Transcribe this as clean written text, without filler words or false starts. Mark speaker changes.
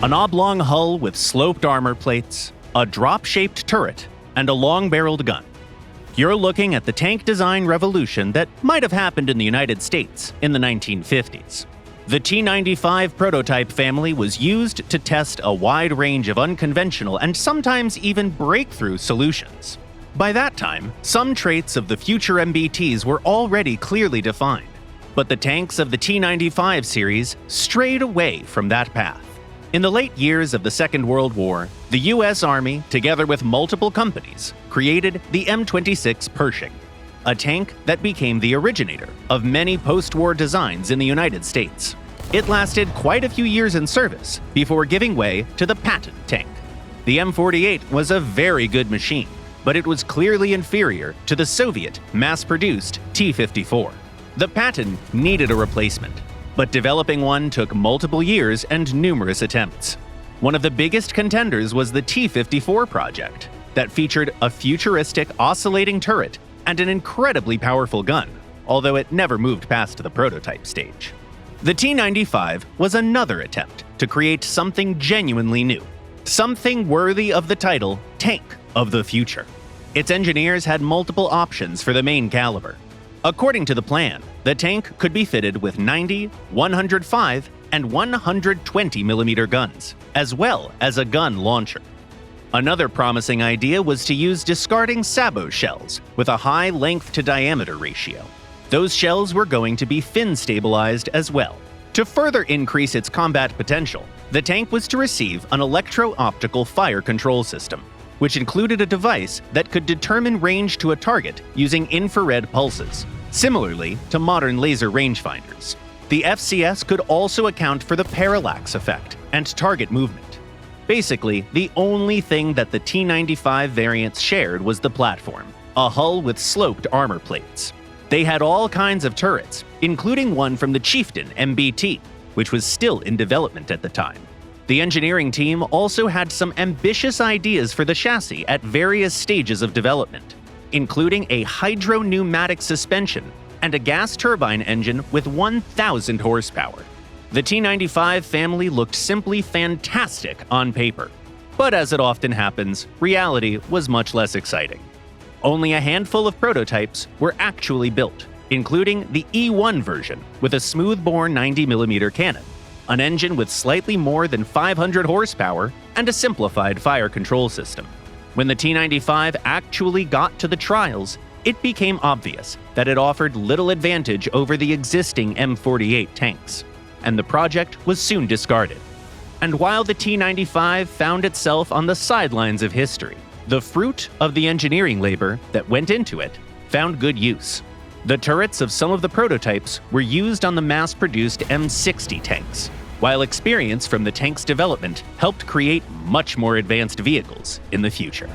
Speaker 1: An oblong hull with sloped armor plates, a drop-shaped turret, and a long-barreled gun. You're looking at the tank design revolution that might have happened in the United States in the 1950s. The T95 prototype family was used to test a wide range of unconventional and sometimes even breakthrough solutions. By that time, some traits of the future MBTs were already clearly defined, but the tanks of the T95 series strayed away from that path. In the late years of the Second World War, the US Army, together with multiple companies, created the M26 Pershing, a tank that became the originator of many post-war designs in the United States. It lasted quite a few years in service before giving way to the Patton tank. The M48 was a very good machine, but it was clearly inferior to the Soviet mass-produced T-54. The Patton needed a replacement, but developing one took multiple years and numerous attempts. One of the biggest contenders was the T-54 project, that featured a futuristic oscillating turret and an incredibly powerful gun, although it never moved past the prototype stage. The T-95 was another attempt to create something genuinely new, something worthy of the title Tank of the Future. Its engineers had multiple options for the main caliber. According to the plan, the tank could be fitted with 90, 105, and 120mm guns, as well as a gun launcher. Another promising idea was to use discarding sabot shells with a high length-to-diameter ratio. Those shells were going to be fin-stabilized as well. To further increase its combat potential, the tank was to receive an electro-optical fire control system, which included a device that could determine range to a target using infrared pulses, similarly to modern laser rangefinders. The FCS could also account for the parallax effect and target movement. Basically, the only thing that the T-95 variants shared was the platform, a hull with sloped armor plates. They had all kinds of turrets, including one from the Chieftain MBT, which was still in development at the time. The engineering team also had some ambitious ideas for the chassis at various stages of development, including a hydro-pneumatic suspension and a gas turbine engine with 1,000 horsepower. The T-95 family looked simply fantastic on paper, but as it often happens, reality was much less exciting. Only a handful of prototypes were actually built, including the E1 version with a smoothbore 90mm cannon, an engine with slightly more than 500 horsepower, and a simplified fire control system. When the T-95 actually got to the trials, it became obvious that it offered little advantage over the existing M48 tanks, and the project was soon discarded. And while the T-95 found itself on the sidelines of history, the fruit of the engineering labor that went into it found good use. The turrets of some of the prototypes were used on the mass-produced M60 tanks, while experience from the tank's development helped create much more advanced vehicles in the future.